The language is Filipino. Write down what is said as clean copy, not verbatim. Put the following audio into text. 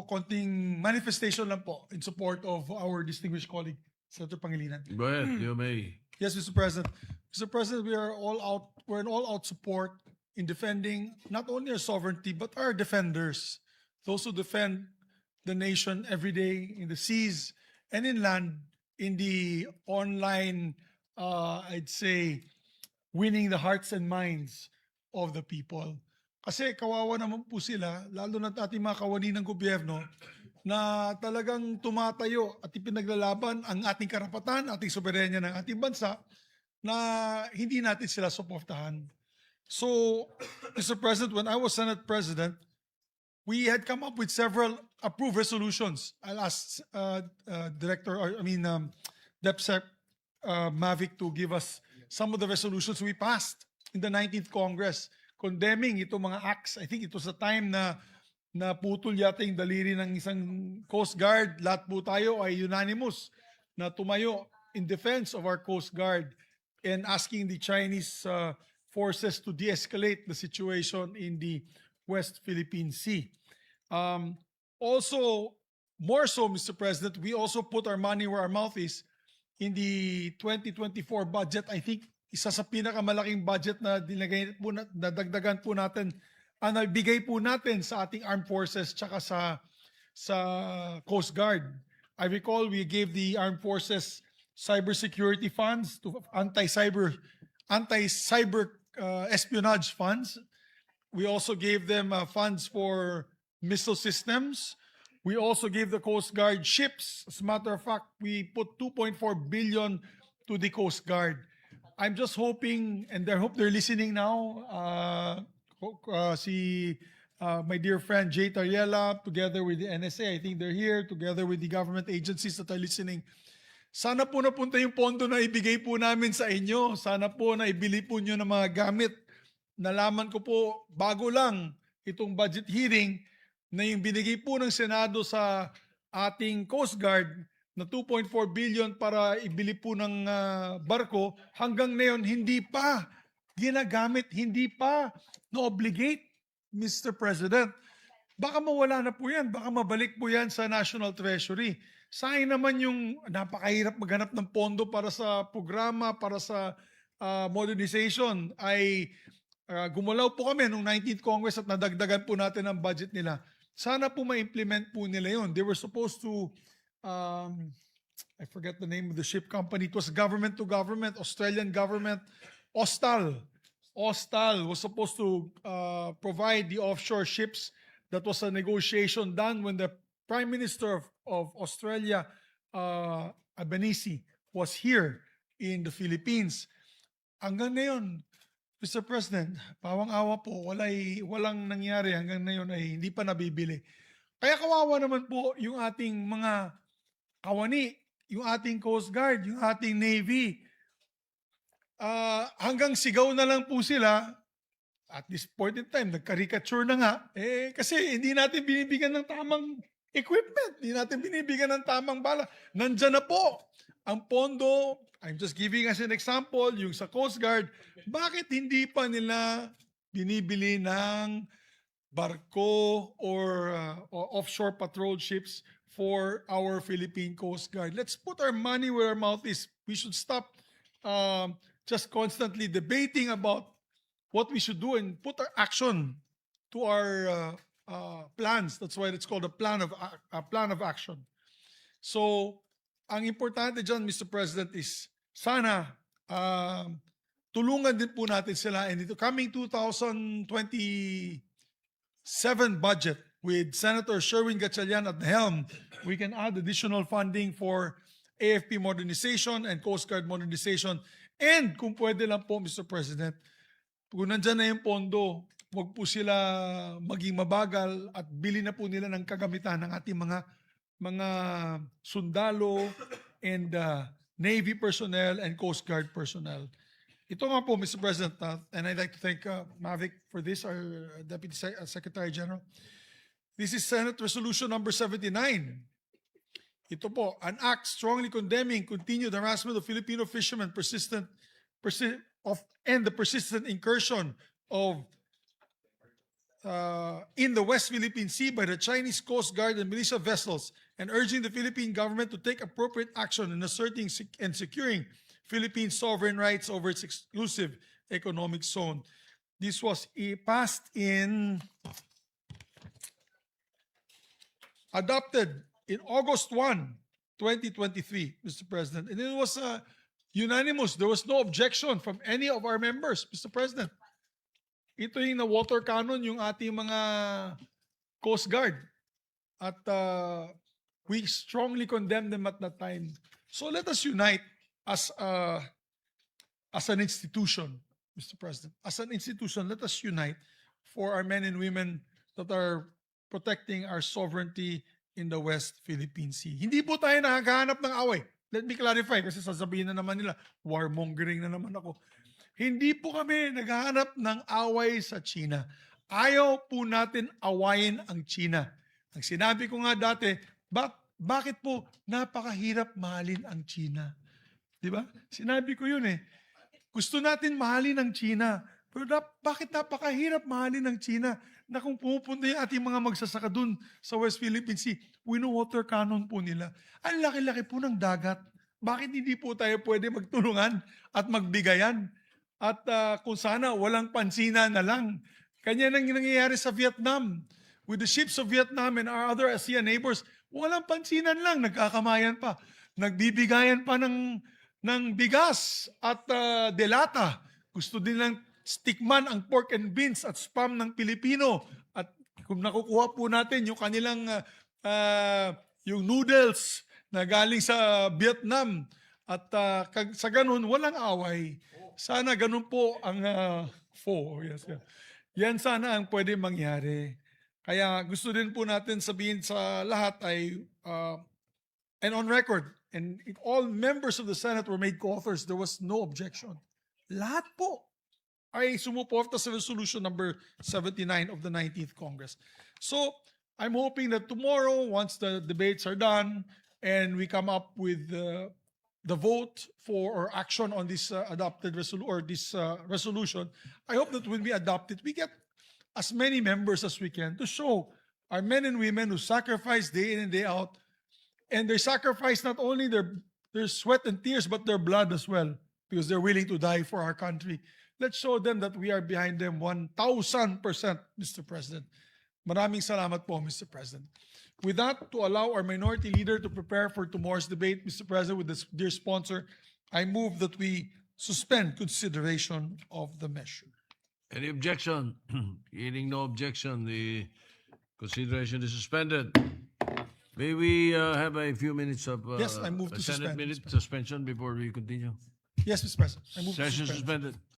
konting manifestation lang po in support of our distinguished colleague, Senator Pangilinan. Go ahead, you may. Yes, Mr. President. Mr. President, we're in all-out support in defending not only our sovereignty, but our defenders, those who defend the nation every day in the seas and in land, in the online, I'd say, winning the hearts and minds of the people. Kasi kawawa naman po sila, lalo na ating mga kawani ng gobyerno, na talagang tumatayo at ipinaglalaban ang ating karapatan, ating soberenya ng ating bansa, na hindi natin sila suportahan. So, Mr. President, when I was Senate President, we had come up with several approved resolutions. I'll ask DepSec Mavic to give us some of the resolutions we passed in the 19th Congress condemning itong mga acts. I think it was a time na naputol yata yung daliri ng isang Coast Guard. Lahat po tayo ay unanimous na tumayo in defense of our Coast Guard and asking the Chinese forces to de-escalate the situation in the West Philippine Sea. Also, more so, Mr. President, we also put our money where our mouth is in the 2024 budget. I think isa sa pinakamalaking budget na nadagdagan po natin, nabigay po natin sa ating armed forces tsaka sa Coast Guard. I recall we gave the armed forces cybersecurity funds to anti-cyber espionage funds. We also gave them funds for missile systems. We also gave the Coast Guard ships. As a matter of fact, we put 2.4 billion to the Coast Guard. I'm just hoping, and I hope they're listening now, my dear friend Jay Tariela, together with the NSA, I think they're here, together with the government agencies that are listening. Sana po napunta yung pondo na ibigay po namin sa inyo. Sana po na ibili po nyo ng mga gamit. Nalaman ko po, bago lang itong budget hearing, na yung binigay po ng Senado sa ating Coast Guard na 2.4 billion para ibili po ng barko, hanggang ngayon hindi pa ginagamit, hindi pa na-obligate, Mr. President. Baka mawala na po yan, baka mabalik po yan sa National Treasury. Sayang naman yung napakahirap maghanap ng pondo para sa programa, para sa modernization, ay gumalaw po kami nung 19th Congress at nadagdagan po natin ang budget nila. Sana po ma-implement po nila yun. They were supposed to, I forget the name of the ship company. It was government to government, Australian government, Austal. Austal was supposed to provide the offshore ships. That was a negotiation done when the Prime Minister of Australia, Albanese, was here in the Philippines. Hanggang ngayon, Mr. President, pawang-awa po, walang nangyari hanggang ngayon ay hindi pa nabibili. Kaya kawawa naman po yung ating mga kawani, yung ating Coast Guard, yung ating Navy. Hanggang sigaw na lang po sila. At this point in time, nagcaricature na nga. Kasi hindi natin binibigyan ng tamang equipment. Hindi natin binibigyan ng tamang bala. Nandyan na po ang pondo. I'm just giving as an example, yung sa Coast Guard, bakit hindi pa nila binibili ng barko or offshore patrol ships for our Philippine Coast Guard? Let's put our money where our mouth is. We should stop just constantly debating about what we should do and put our action to our plans. That's why it's called a plan of action. So, ang importante dyan, Mr. President, is sana tulungan din po natin sila. And ito coming 2027 budget with Senator Sherwin Gatchalian at the helm, we can add additional funding for AFP modernization and Coast Guard modernization. And kung pwede lang po, Mr. President, kung nandyan na yung pondo, huwag po sila maging mabagal at bili na po nila ng kagamitan ng ating mga sundalo and Navy personnel and Coast Guard personnel. Ito nga po, Mr. President, and I'd like to thank Mavic for this, our Deputy Secretary General. This is Senate Resolution number 79. Ito po, an act strongly condemning continued harassment of Filipino fishermen and the persistent incursion of in the West Philippine Sea by the Chinese Coast Guard and militia vessels, and urging the Philippine government to take appropriate action in asserting and securing Philippine sovereign rights over its exclusive economic zone. This was passed in, adopted in August 1, 2023, Mr. President. And it was unanimous. There was no objection from any of our members, Mr. President. Ito yung na-water cannon yung ating mga Coast Guard. At we strongly condemn them at that time. So let us unite as an institution, Mr. President. As an institution, let us unite for our men and women that are protecting our sovereignty in the West Philippine Sea. Hindi po tayo nakakahanap ng away. Let me clarify kasi sasabihin na naman nila, warmongering na naman ako. Hindi po kami naghahanap ng away sa China. Ayaw po natin awayin ang China. Ang sinabi ko nga dati, bakit po napakahirap mahalin ang China? Di ba? Sinabi ko yun eh. Gusto natin mahalin ang China. Pero bakit napakahirap mahalin ang China? Na kung pumupunta yung ating mga magsasaka dun sa West Philippine Sea, wino-water cannon po nila. Ang laki-laki po ng dagat. Bakit hindi po tayo pwede magtulungan at magbigayan? At kung sana walang pansinan na lang. Kanya nang nangyayari sa Vietnam. With the ships of Vietnam and our other ASEAN neighbors, walang pansinan lang, nagkakamayan pa. Nagbibigayan pa ng bigas at delata. Gusto din lang stikman ang pork and beans at spam ng Pilipino. At kung nakukuha po natin yung kanilang yung noodles na galing sa Vietnam at sa ganun, walang away. Sana ganun po ang pho. Yes, yeah. Yan sana ang pwede mangyari. Kaya gusto din po natin sabihin sa lahat ay, and on record, and if all members of the Senate were made co-authors, there was no objection. Lahat po ay sumuporta sa resolution number 79 of the 19th Congress. So, I'm hoping that tomorrow, once the debates are done, and we come up with the vote for or action on this adopted resolution, I hope that when we adopt it, we get as many members as we can to show our men and women who sacrifice day in and day out, and they sacrifice not only their sweat and tears, but their blood as well, because they're willing to die for our country. Let's show them that we are behind them 1,000%, Mr. President. Maraming salamat po, Mr. President. With that, to allow our minority leader to prepare for tomorrow's debate, Mr. President, with this dear sponsor, I move that we suspend consideration of the measure. Any objection? Hearing no objection, the consideration is suspended. May we have a few minutes of Yes, I move to Senate suspend, minute Mr. suspension before we continue? Yes, Mr. President. I move to Session suspend. suspended.